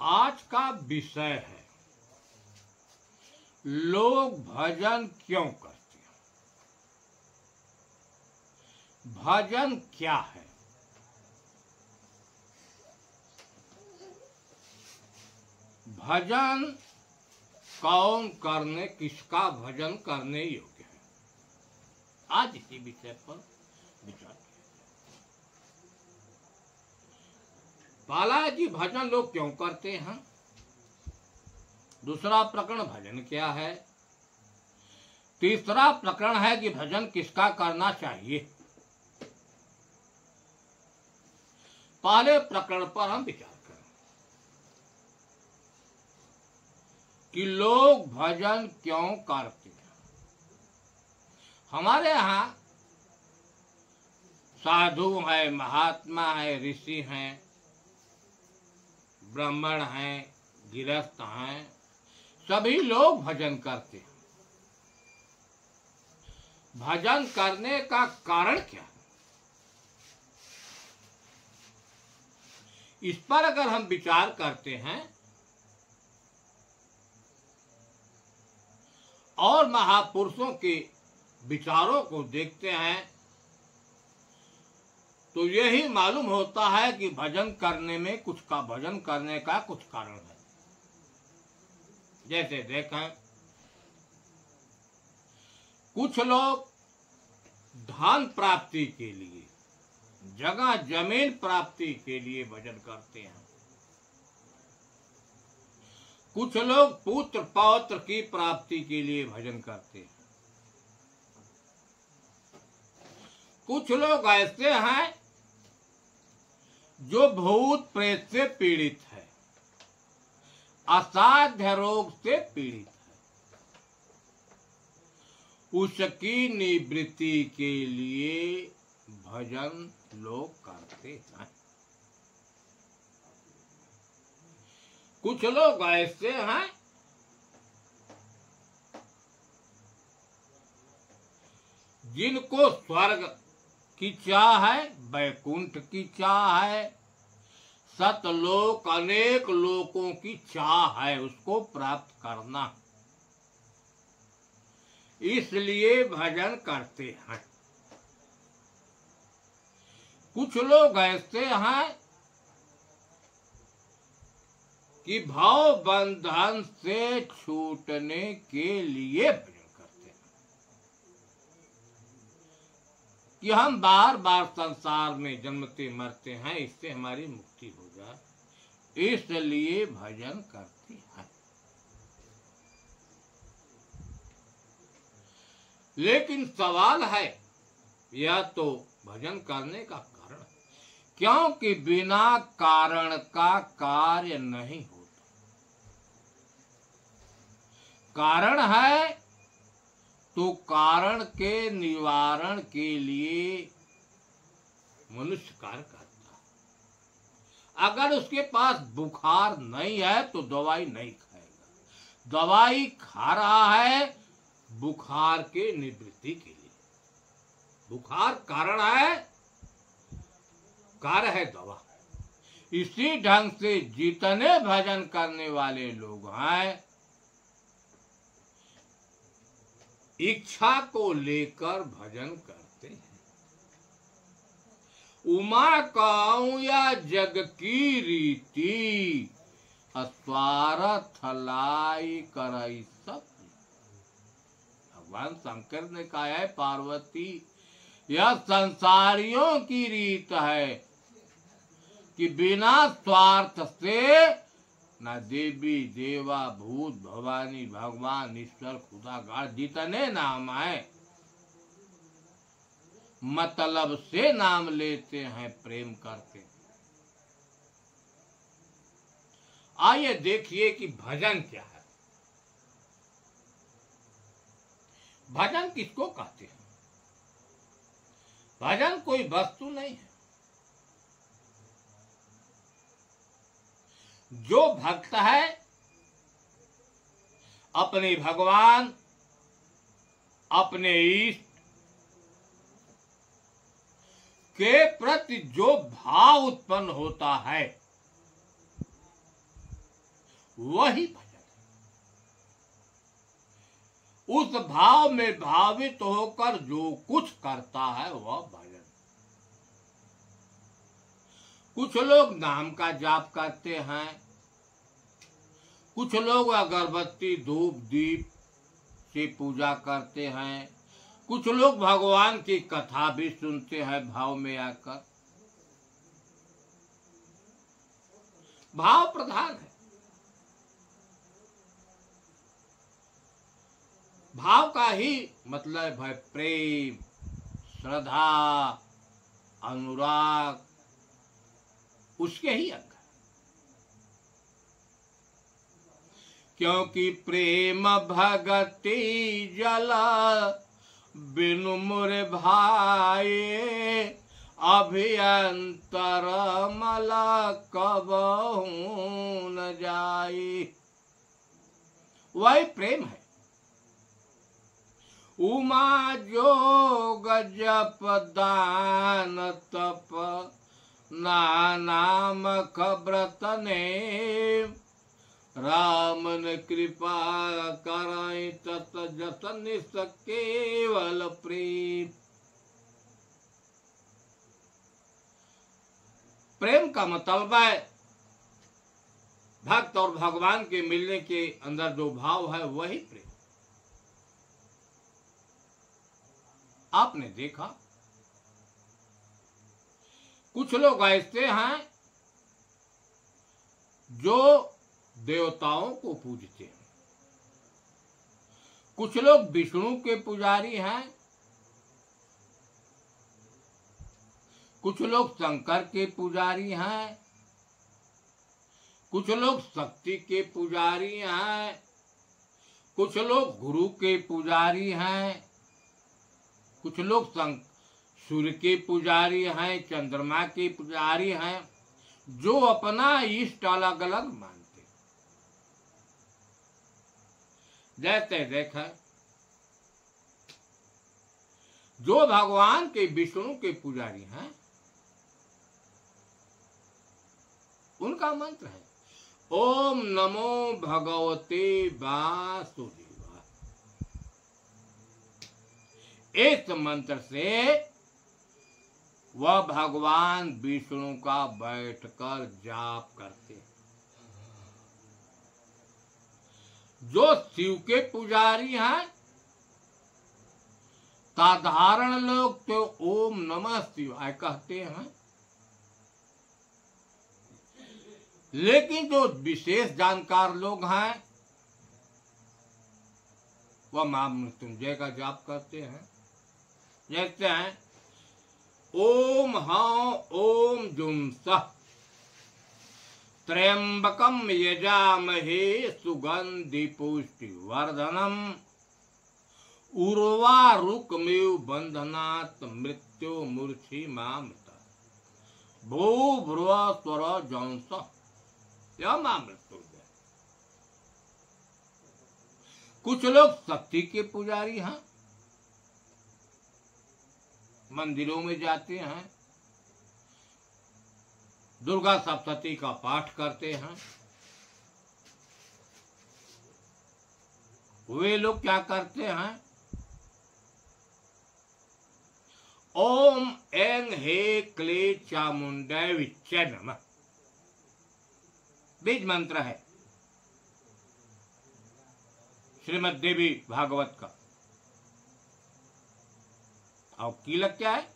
आज का विषय है लोग भजन क्यों करते हैं। भजन क्या है? भजन कौन करने, किसका भजन करने योग्य है, आज इसी विषय पर विचार किया। बालाजी भजन लोग क्यों करते हैं, दूसरा प्रकरण भजन क्या है, तीसरा प्रकरण है कि भजन किसका करना चाहिए। पहले प्रकरण पर हम विचार करें कि लोग भजन क्यों करते हैं। हमारे यहाँ साधु है, महात्मा है, ऋषि हैं, ब्राह्मण हैं, गृहस्थ हैं, सभी लोग भजन करते हैं। भजन करने का कारण क्या है, इस पर अगर हम विचार करते हैं और महापुरुषों के विचारों को देखते हैं तो यही मालूम होता है कि भजन करने में भजन करने का कुछ कारण है। जैसे देखें, कुछ लोग धन प्राप्ति के लिए, जगह जमीन प्राप्ति के लिए भजन करते हैं। कुछ लोग पुत्र पौत्र की प्राप्ति के लिए भजन करते हैं। कुछ लोग ऐसे हैं जो भूत प्रेत से पीड़ित है, असाध्य रोग से पीड़ित है, उसकी निवृत्ति के लिए भजन लोग करते हैं। कुछ लोग ऐसे हैं जिनको स्वर्ग की चाह है, वैकुंठ की चाह है, सतलोक अनेक लोकों की चाह है, उसको प्राप्त करना, इसलिए भजन करते हैं। कुछ लोग ऐसे हैं कि भाव बंधन से छूटने के लिए भजन करते हैं कि हम बार बार संसार में जन्मते मरते हैं, इससे हमारी मुक्ति हो जाए, इसलिए भजन करते हैं। लेकिन सवाल है, यह तो भजन करने का कारण, क्योंकि बिना कारण का कार्य नहीं होता। कारण है तो कारण के निवारण के लिए मनुष्य कार्य करता है। अगर उसके पास बुखार नहीं है तो दवाई नहीं खाएगा, दवाई खा रहा है बुखार के निवृत्ति के लिए। बुखार कारण है, कार्य है दवा। इसी ढंग से जितने भजन करने वाले लोग हैं, इच्छा को लेकर भजन करते हैं। उमा कहूं या जग की रीति, स्वार्थ लाई करई सब। भगवान शंकर ने कहा है, पार्वती यह संसारियों की रीत है कि बिना स्वार्थ से न देवी देवा भूत भवानी भगवान ईश्वर खुदा गाड़ जितने नाम है, मतलब से नाम लेते हैं प्रेम करके। आइए देखिए कि भजन क्या है। भजन किसको कहते हैं? भजन कोई वस्तु नहीं है। जो भक्त है अपने भगवान, अपने इष्ट के प्रति जो भाव उत्पन्न होता है, वही भजन है। उस भाव में भावित होकर जो कुछ करता है वह भजन। कुछ लोग नाम का जाप करते हैं, कुछ लोग अगरबत्ती धूप दीप से पूजा करते हैं, कुछ लोग भगवान की कथा भी सुनते हैं भाव में आकर। भाव प्रधान है। भाव का ही मतलब है प्रेम, श्रद्धा, अनुराग, उसके ही अंग। क्योंकि प्रेम भगति जला बिनु मुर भाए, अभियंतर मला कबहू न जाए। वही प्रेम है। उमा जोग जप दान तप नाम खब्रत ने, रामन कृपा कराई तत जतन केवल प्रेम। प्रेम का मतलब है भक्त और भगवान के मिलने के अंदर जो भाव है वही प्रेम। आपने देखा कुछ लोग ऐसे हैं जो देवताओं को पूजते हैं, कुछ लोग विष्णु के पुजारी हैं, कुछ लोग शंकर के पुजारी हैं, कुछ लोग शक्ति के पुजारी हैं, कुछ लोग गुरु के पुजारी हैं, कुछ लोग सूर्य के पुजारी हैं, चंद्रमा के पुजारी हैं, जो अपना इष्ट अलग अलग मानते। जैसे देखा जो भगवान के विष्णु के पुजारी हैं उनका मंत्र है ओम नमो भगवते वासुदेवाय। इस मंत्र से वह भगवान विष्णु का बैठकर जाप करते हैं। जो शिव के पुजारी हैं साधारण लोग तो ओम नमः शिवाय कहते हैं, लेकिन जो विशेष जानकार लोग हैं वह महामृत्युंजय का जाप करते हैं। जैसे हैं ओम हाँ ओम जुम सह त्र्यंबकम यजामहे सुगंधि पुष्टि वर्धनम उर्वारुकमेव बंधनात् मृत्यु मूर्छि मामृता भू भ्रुव स्वर जंस। यह महामृत्युंजय। कुछ लोग शक्ति के पुजारी हैं, मंदिरों में जाते हैं, दुर्गा सप्तशती का पाठ करते हैं। वे लोग क्या करते हैं ओम एंग हे क्ले चामुंडै विच्चे नमः, बीज मंत्र है श्रीमद् देवी भागवत का। और कीलक क्या है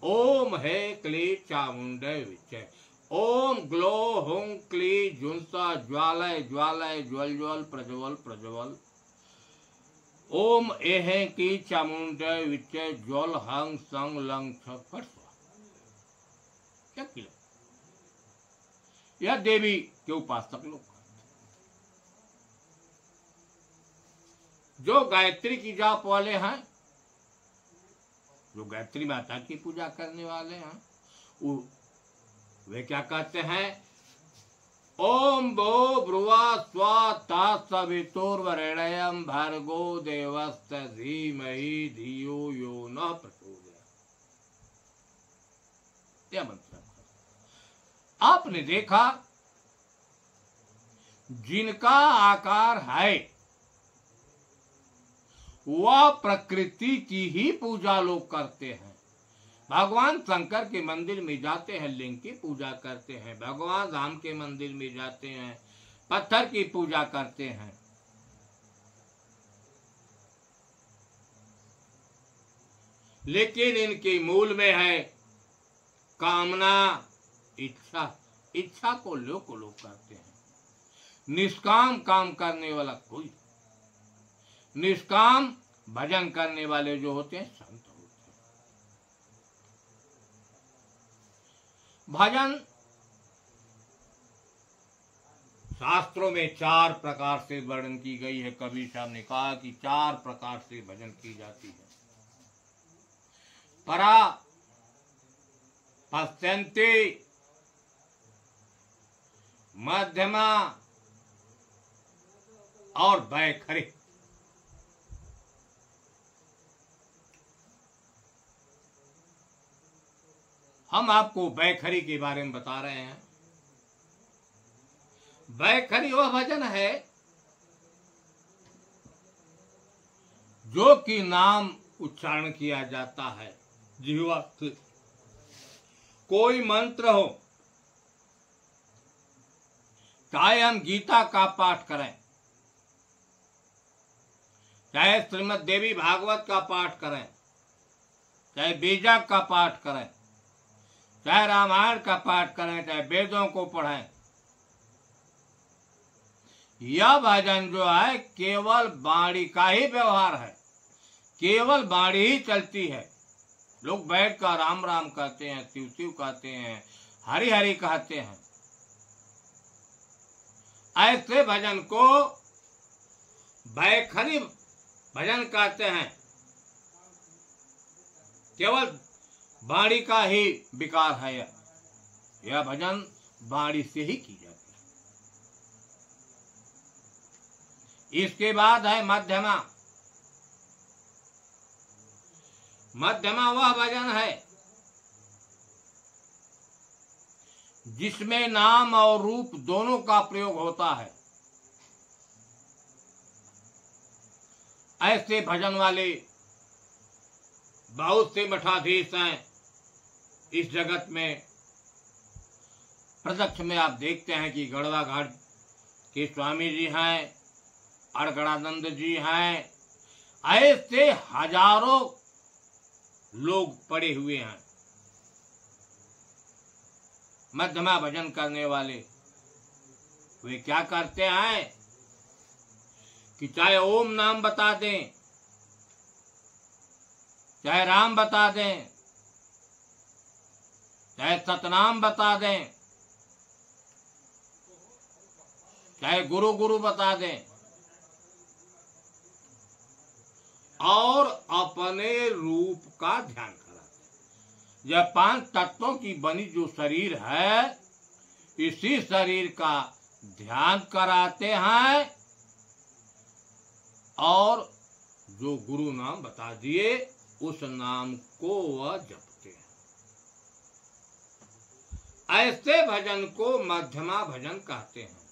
ओम है क्ले चामुंडै विच्चे, ओम ग्लो हों क्ली जुंसा ज्वालय ज्वालय ज्वल ज्वल प्रज्वल प्रज्वल, ओम एहे की चामुंडै विच्चे ज्वल हंग संग लंग छट। क्या कीलक? यह देवी के उपासक लोग जो गायत्री की जाप वाले हैं, जो गायत्री माता की पूजा करने वाले हैं, वे क्या कहते हैं ओम भो ब्रुवा स्वा ता सवितुर्वरेण्यं भर्गो देवस्य धीमहि धियो यो न प्रचोदयात्। यह मंत्र। आपने देखा जिनका आकार है वह प्रकृति की ही पूजा लोग करते हैं। भगवान शंकर के मंदिर में जाते हैं, लिंग की पूजा करते हैं। भगवान राम के मंदिर में जाते हैं, पत्थर की पूजा करते हैं। लेकिन इनके मूल में है कामना, इच्छा। इच्छा को लोग करते हैं। निष्काम काम करने वाला कोई, निष्काम भजन करने वाले जो होते हैं संत होते हैं। भजन शास्त्रों में 4 प्रकार से वर्णन की गई है। कबीर साहब ने कहा कि 4 प्रकार से भजन की जाती है। परा, पश्यन्ति, मध्यमा और बैखरी। हम आपको बैखरी के बारे में बता रहे हैं। बैखरी वह भजन है जो कि नाम उच्चारण किया जाता है जिह्वा से। कोई मंत्र हो, चाहे हम गीता का पाठ करें, चाहे श्रीमद् देवी भागवत का पाठ करें, चाहे बीजक का पाठ करें, चाहे रामायण का पाठ करें, चाहे वेदों को पढ़ें, यह भजन जो है केवल वाणी का ही व्यवहार है, केवल वाणी ही चलती है। लोग बैठ कर राम राम कहते हैं, शिव शिव कहते हैं, हरि हरि कहते हैं। ऐसे भजन को बैखरी भजन कहते हैं। केवल वाणी का ही विकार है। यह भजन वाणी से ही की जाती है। इसके बाद है मध्यमा। मध्यमा वह भजन है जिसमें नाम और रूप दोनों का प्रयोग होता है। ऐसे भजन वाले बहुत से मठाधीश हैं इस जगत में। प्रत्यक्ष में आप देखते हैं कि गढ़वा घाट के स्वामी जी हैं, अड़गड़ानंद जी हैं, ऐसे हजारों लोग पड़े हुए हैं मध्यमा भजन करने वाले। वे क्या करते हैं कि चाहे ओम नाम बता दें, चाहे राम बता दें, चाहे सतनाम बता दें, चाहे गुरु गुरु बता दें, और अपने रूप का ध्यान कराते। यह 5 तत्वों की बनी जो शरीर है, इसी शरीर का ध्यान कराते हैं और जो गुरु नाम बता दिए उस नाम को वह जपते हैं। ऐसे भजन को मध्यमा भजन कहते हैं।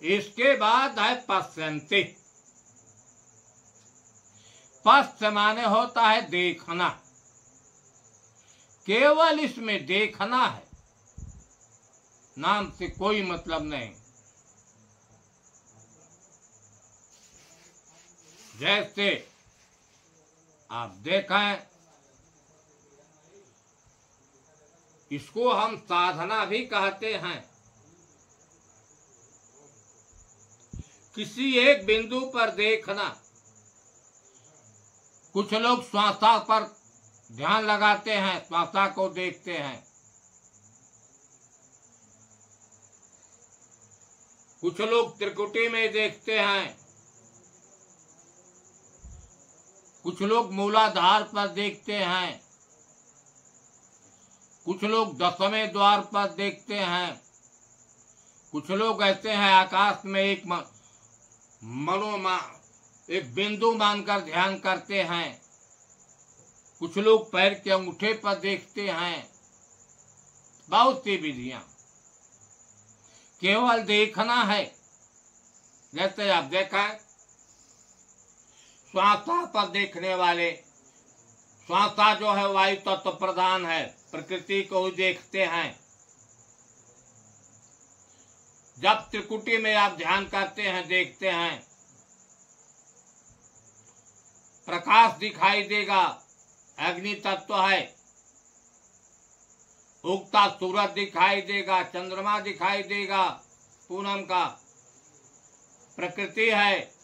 इसके बाद है पश्यन्ति। पश्य माने होता है देखना, केवल इसमें देखना है, नाम से कोई मतलब नहीं। जैसे आप देखें, इसको हम साधना भी कहते हैं। किसी एक बिंदु पर देखना। कुछ लोग श्वासा पर ध्यान लगाते हैं, श्वासा को देखते हैं। कुछ लोग त्रिकुटी में देखते हैं, कुछ लोग मूलाधार पर देखते हैं, कुछ लोग 10वें द्वार पर देखते हैं, कुछ लोग ऐसे हैं आकाश में एक एक बिंदु मानकर ध्यान करते हैं। कुछ लोग पैर के अंगूठे पर देखते हैं, बहुत सी विधियां। केवल देखना है, जैसे आप देखा श्वासा पर देखने वाले, श्वासा जो है वायु तत्व प्रधान है, प्रकृति को ही देखते हैं। जब त्रिकुटी में आप ध्यान करते हैं, देखते हैं, प्रकाश दिखाई देगा, अग्नि तत्व है। उगता सूरज दिखाई देगा, चंद्रमा दिखाई देगा, पूनम का प्रकृति है।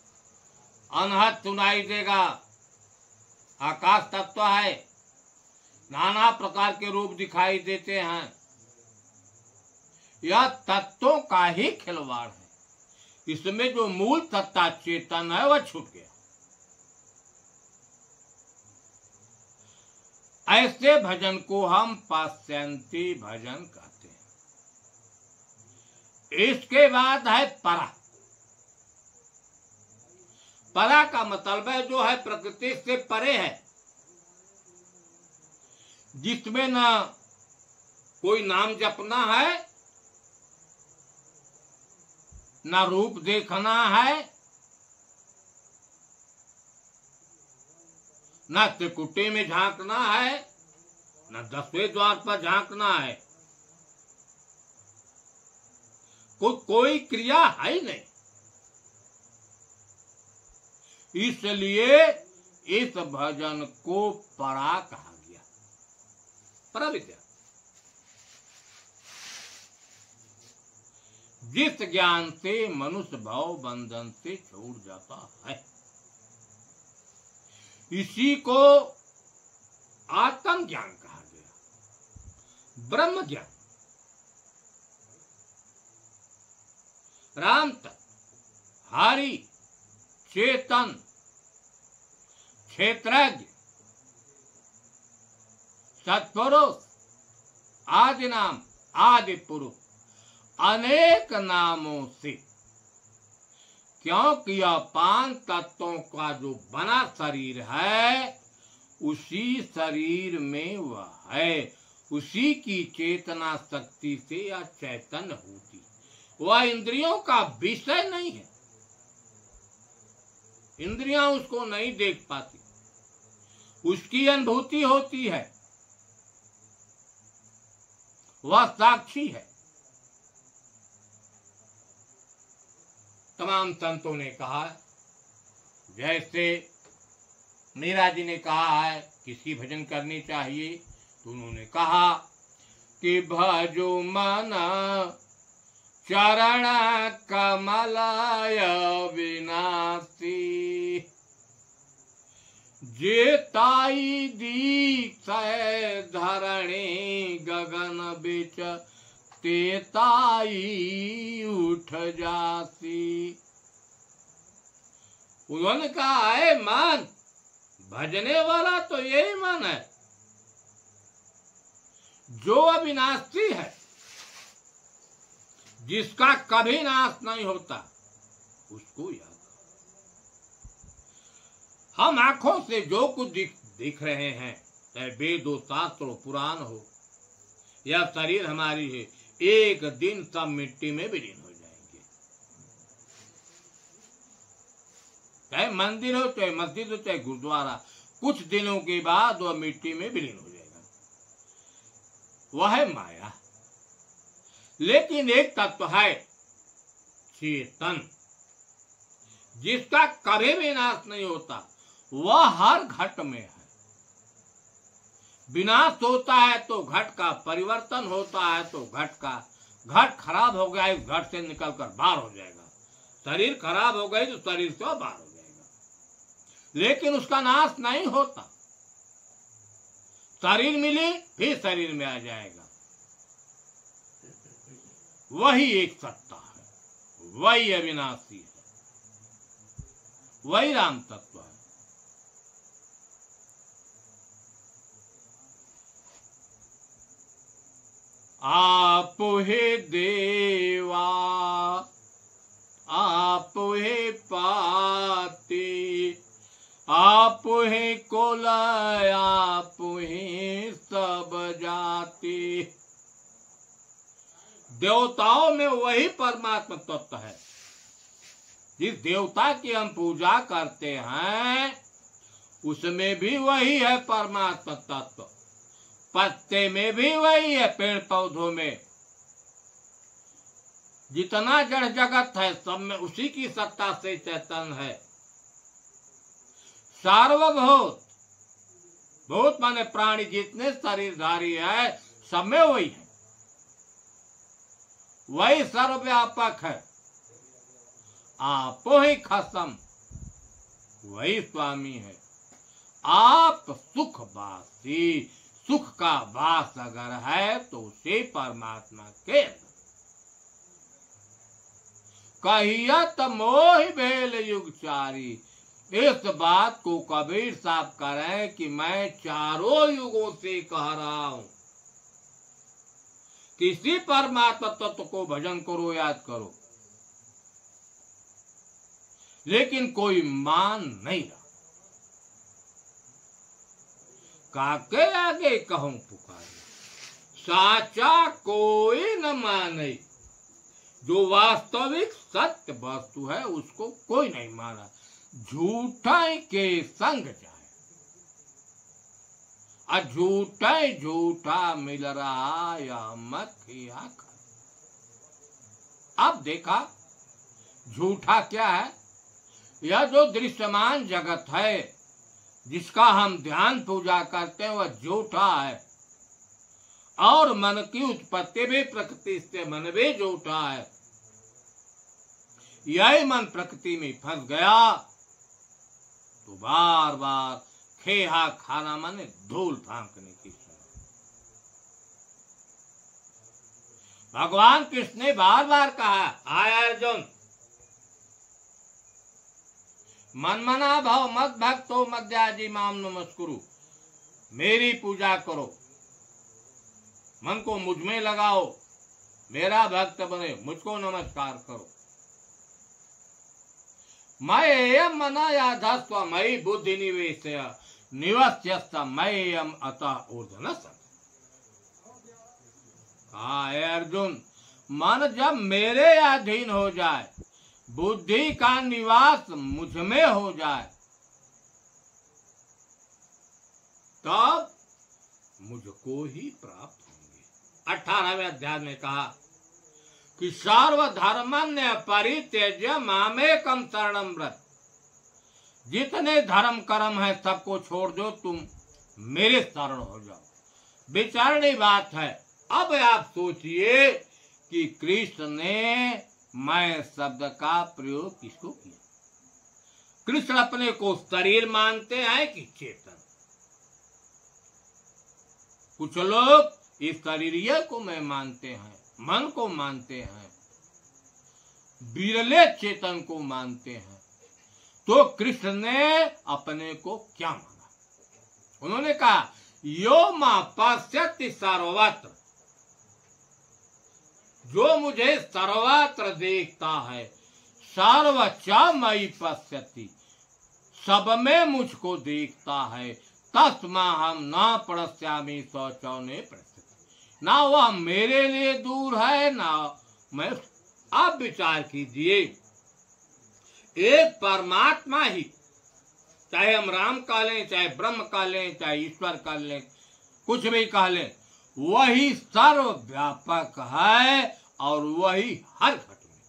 अनहद सुनाई देगा, आकाश तत्व है। नाना प्रकार के रूप दिखाई देते हैं। यह तत्वों का ही खिलवाड़ है। इसमें जो मूल सत्ता चेतन है वह छूट गया। ऐसे भजन को हम पाश्चात्य भजन कहते हैं। इसके बाद है परा। परा का मतलब है जो है प्रकृति से परे है, जिसमें न कोई नाम जपना है, न रूप देखना है, न त्रिकुटी में झांकना है, न 10वें द्वार पर झांकना है। कोई क्रिया है ही नहीं। इसलिए इस भजन को परा कहा गया, परा विद्या। जिस ज्ञान से मनुष्य भाव बंधन से छूट जाता है, इसी को आत्म ज्ञान कहा गया, ब्रह्म ज्ञान। राम तत्व, हरि, चेतन, क्षेत्रज्ञ, सत्पुरुष, आदि नाम, आदि पुरुष, अनेक नामों से, क्योंकि यह 5 तत्वों का जो बना शरीर है, उसी शरीर में वह है। उसी की चेतना शक्ति से यह चैतन्य होती, वह इंद्रियों का विषय नहीं है। इंद्रियां उसको नहीं देख पाती, उसकी अनुभूति होती है, वह साक्षी है। तमाम संतों ने कहा, जैसे मीरा जी ने कहा है किसकी भजन करनी चाहिए, तो उन्होंने कहा कि भजो मन चरण कमलाय विनाशी, जेताई दीक्ष धरणी गगन बिच, तेताई उठ जासी। उन्होंने कहा है मन, भजने वाला तो यही मन है जो अविनाशी है, जिसका कभी नाश नहीं होता, उसको याद। हम आंखों से जो कुछ दिख रहे हैं, चाहे वेद हो, शास्त्र हो, पुराण हो, यह शरीर हमारी है, एक दिन सब मिट्टी में विलीन हो जाएंगे। चाहे मंदिर हो, चाहे मस्जिद हो, चाहे गुरुद्वारा, कुछ दिनों के बाद वह मिट्टी में विलीन हो जाएगा। वह है माया। लेकिन एक तत्व है चेतन, जिसका कभी भी नाश नहीं होता, वह हर घट में है। विनाश होता है तो घट का परिवर्तन होता है, तो घट खराब हो गया, इस घट से निकलकर बाहर हो जाएगा। शरीर खराब हो गई तो शरीर से बाहर हो जाएगा, लेकिन उसका नाश नहीं होता। शरीर मिली फिर शरीर में आ जाएगा। वही एक सत्ता है, वही अविनाशी है, वही राम तत्व है। आप हे देवा आप हे पाते, आप ही कुल आप ही सब जाति। देवताओं में वही परमात्मा तत्व है। जिस देवता की हम पूजा करते हैं उसमें भी वही है परमात्मा तत्व। पत्ते में भी वही है, पेड़ पौधों में जितना जड़ जगत है सब में उसी की सत्ता से चैतन्य है। सार्वभौत, भूत माने प्राणी जितने शरीरधारी है सब में वही है, वही सर्वव्यापक है। आपो ही खसम, वही स्वामी है। आप सुखवासी, सुख का वास अगर है तो उसे परमात्मा के कहियत मोहि भेल युगचारी। इस बात को कबीर साहब करें कि मैं चारों युगों से कह रहा हूं, किसी परमात्मा तत्व को भजन करो, याद करो, लेकिन कोई मान नहीं रहा। काके आगे कहूं पुकारे, साचा कोई न माने। जो वास्तविक सत्य वस्तु है उसको कोई नहीं माना, झूठा के संग जाए। झूठा झूठा मिल रहा या मक्खिया खा। अब देखा झूठा क्या है? यह जो दृश्यमान जगत है जिसका हम ध्यान पूजा करते हैं वह झूठा है। और मन की उत्पत्ति भी प्रकृति से, मन भी झूठा है। यही मन प्रकृति में फंस गया तो बार बार खेहा खाना माने धूल फांकने की समय। भगवान कृष्ण ने बार बार कहा, आय अर्जुन, मन मना भव मत भक्तो मद्याजी माम नमस्कुरु। मेरी पूजा करो, मन को मुझ में लगाओ, मेरा भक्त बने, मुझको नमस्कार करो। मय्यम मना याधस्व मयि बुद्धि निवेशय निवस्यस्त मय्यम अतः ऊर्ध्वः सत्। अर्जुन, मन जब मेरे अधीन हो जाए, बुद्धि का निवास मुझ में हो जाए, तब मुझको ही प्राप्त होंगे। 18वें अध्याय में कहा कि सर्वधर्मन्य परित्यज्य मामेकं शरणं व्रज। जितने धर्म कर्म है सबको छोड़ दो, तुम मेरे शरण हो जाओ। विचारणी बात है। अब आप सोचिए कि कृष्ण ने मैं शब्द का प्रयोग किसको किया? कृष्ण अपने को शरीर मानते हैं कि चेतन? कुछ लोग इस शरीर को मैं मानते हैं, मन को मानते हैं, विरले चेतन को मानते हैं। तो कृष्ण ने अपने को क्या माना? उन्होंने कहा, यो मां पश्यति सर्वत्र। जो मुझे सर्वत्र देखता है, सर्वच मयि पश्यति, सब में मुझको देखता है। तस्मा हम न प्रणश्यामि शौचौने प्रस्थित। ना वह मेरे लिए दूर है ना मैं। आप विचार कीजिए, एक परमात्मा ही, चाहे हम राम कह लें, चाहे ब्रह्म कह लें, चाहे ईश्वर कह लें, कुछ भी कह लें, वही सर्वव्यापक है और वही हर घट में।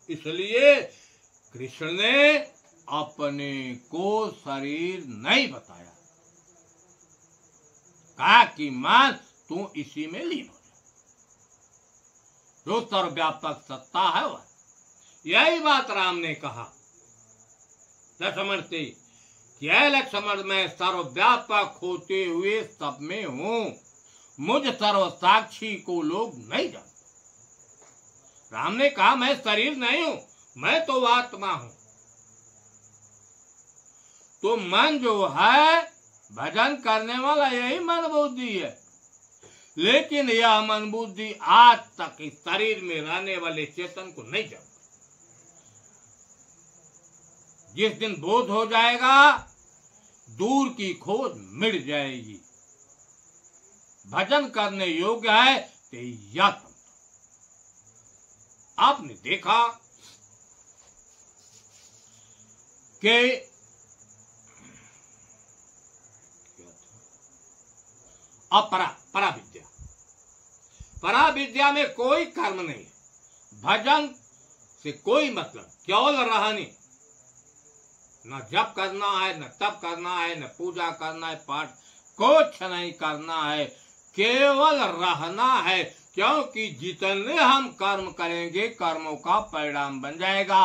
इसलिए कृष्ण ने अपने को शरीर नहीं बताया, कहा कि मान तू इसी में लीन हो जा। जो सर्वव्यापक सत्ता है वह। यही बात राम ने कहा लक्ष्मण से, क्या लक्ष्मण, मैं सर्वव्यापक होते हुए सब में हूं, मुझ सर्व साक्षी को लोग नहीं जानते। राम ने कहा, मैं शरीर नहीं हूं, मैं तो आत्मा हूं। तो मन जो है भजन करने वाला यही मन बुद्धि है, लेकिन यह मन बुद्धि आज तक इस शरीर में रहने वाले चेतन को नहीं जानता। जिस दिन बोध हो जाएगा दूर की खोज मिट जाएगी। भजन करने योग्य है तो या तम। आपने देखा कि परा विद्या, परा विद्या में कोई कर्म नहीं है, भजन से कोई मतलब, केवल रहने, न जप करना है, न तप करना है, न पूजा करना है, पाठ कुछ नहीं करना है, केवल रहना है। क्योंकि जितने हम कर्म करेंगे कर्मों का परिणाम बन जाएगा।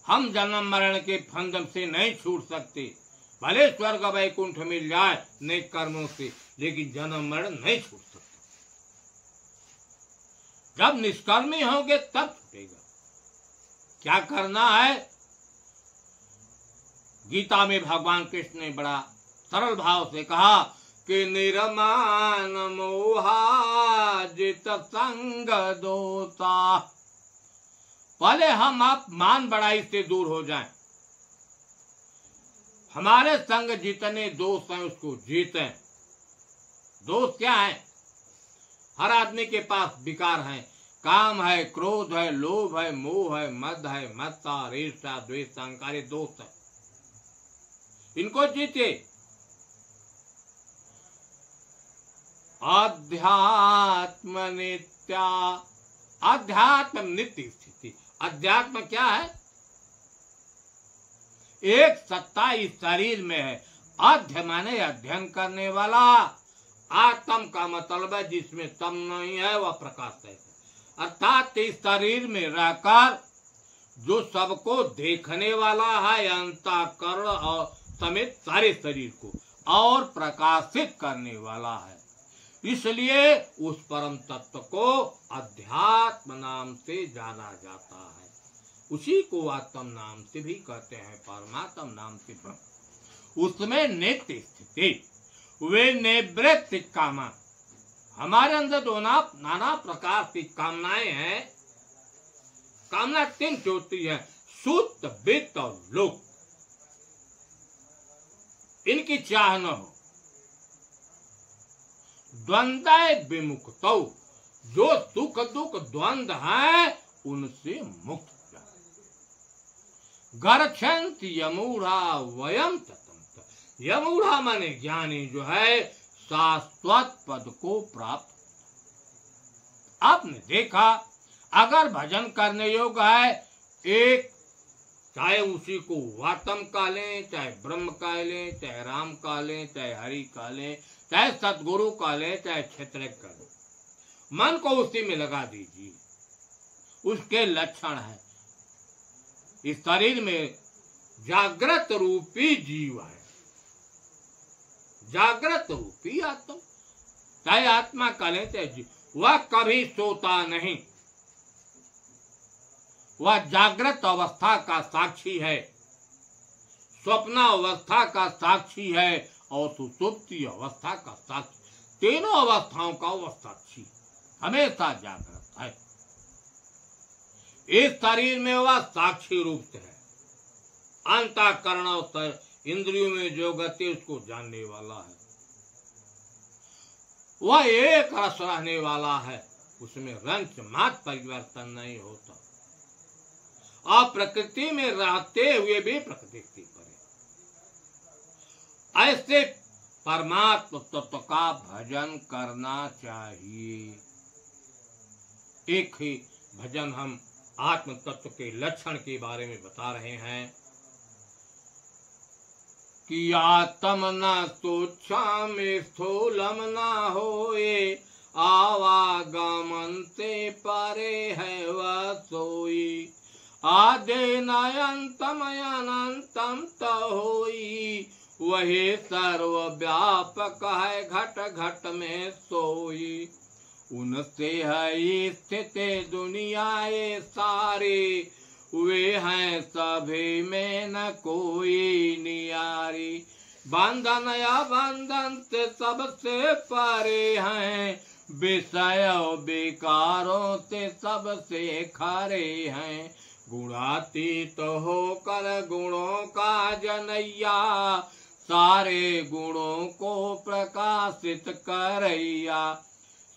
हम जन्म मरण के फंदम से नहीं छूट सकते, भले स्वर्ग वैकुंठ मिल जाए नेक कर्मों से, लेकिन जन्म मरण नहीं छूट सकता। जब निष्कर्मी होंगे तब छूटेगा। क्या करना है? गीता में भगवान कृष्ण ने बड़ा सरल भाव से कहा कि निर्मान मोहा जित संग दोषा। पहले हम आप मान बड़ाई से दूर हो जाएं, हमारे संग जितने दोस्त हैं उसको जीतें। दोस्त क्या है? हर आदमी के पास विकार हैं, काम है, क्रोध है, लोभ है, मोह है, मद है, मत्ता, ईर्ष्या, द्वेष, अहंकार, ये दोस्त है। इनको जीते। अध्यात्म नित्या, अध्यात्म नित्य स्थिति। अध्यात्म क्या है? एक सत्ता इस शरीर में है। अध्य माने अध्ययन करने वाला, आत्म का मतलब है जिसमें तम नहीं है वह प्रकाश है। अर्थात इस शरीर में रहकर जो सबको देखने वाला है, अंतःकरण और समेत सारे शरीर को और प्रकाशित करने वाला है। इसलिए उस परम तत्व को अध्यात्म नाम से जाना जाता है। उसी को आत्म नाम से भी कहते हैं, परमात्म नाम से ब्रह्म। उसमें नित्य स्थिति, वे निवृत्ति कामा। हमारे अंदर जो नाना प्रकार की कामनाएं हैं, कामना तीन होती है, सुत, वित्त और लोक। इनकी चाह न हो। द्वंद्व विमुक्तो, जो सुख दुख द्वंद्व है उनसे मुक्त। गच्छन्ति यमूढ़ा वयम ततम। यमूढ़ा माने ज्ञानी जो है शाश्वत पद को प्राप्त। आपने देखा अगर भजन करने योग्य है, एक चाहे उसी को वातम का लें, चाहे ब्रह्म का लें, चाहे राम का लें, चाहे हरि का लें, चाहे सतगुरु का लें, चाहे क्षेत्र का लें, मन को उसी में लगा दीजिए। उसके लक्षण है, इस शरीर में जागृत रूपी जीव है, जागृत रूपी आत्मा, चाहे आत्मा का लें चाहे जीव, वह कभी सोता नहीं। वह जागृत अवस्था का साक्षी है, स्वप्न अवस्था का साक्षी है और सुषुप्ति अवस्था का साक्षी। तीनों अवस्थाओं का वह साक्षी हमेशा जागृत है। इस शरीर में वह साक्षी रूप से है। अंतःकरण और इंद्रियों में जो गति उसको जानने वाला है। वह एक रस रहने वाला है, उसमें रंच मात्र परिवर्तन नहीं होता। और प्रकृति में रहते हुए भी प्रकृति पर है। ऐसे परमात्म तत्व का भजन करना चाहिए। एक ही भजन हम आत्म तत्व के लक्षण के बारे में बता रहे हैं कि आत्म न सोच्छाम स्थूलम न होए, आवागमन से परे है वह सोई। आदि नयंतम अनंतम त होई, वही सर्वव्यापक है घट घट में सोई। उनसे है स्थित दुनियाए सारे, वे हैं सभी में न कोई नियारी। बंधन या बंधन से सबसे परे हैं, विषय विकारों से सबसे खरे हैं। गुणातीत होकर गुणों का जनैया, सारे गुणों को प्रकाशित करैया,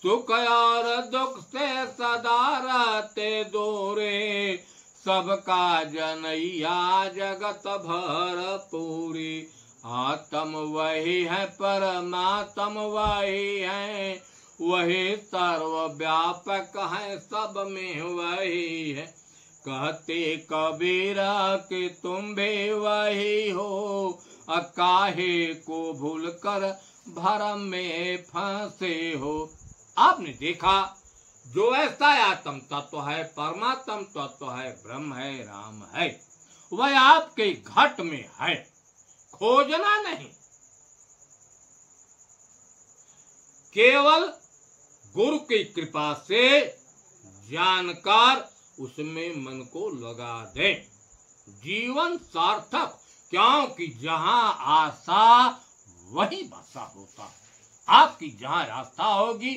सुख और दुख से सदा रहते दूरे, सबका जनैया जगत भर पूरी। आत्म वही है परमात्म वही है, वही सर्वव्यापक है सब में वही है। कहते कबीरा कि तुम भी वही हो, काहे को भूल कर भरम में फंसे हो। आपने देखा जो ऐसा आत्म तत्व है, परमात्म तत्व है, ब्रह्म है, राम है, वह आपके घट में है, खोजना नहीं। केवल गुरु की कृपा से जानकर उसमें मन को लगा दे, जीवन सार्थक। क्योंकि जहां आशा वही भाषा होता है। आपकी जहां आस्था होगी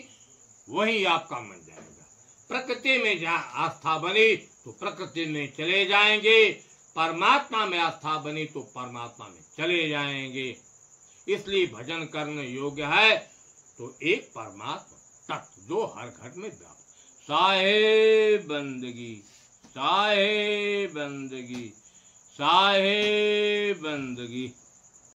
वही आपका मन जाएगा। प्रकृति में जहां आस्था बनी तो प्रकृति में चले जाएंगे, परमात्मा में आस्था बनी तो परमात्मा में चले जाएंगे। इसलिए भजन करने योग्य है तो एक परमात्मा तत्व जो हर घट में व्याप्त। साहे बंदगी, साहे बंदगी, साहे बंदगी।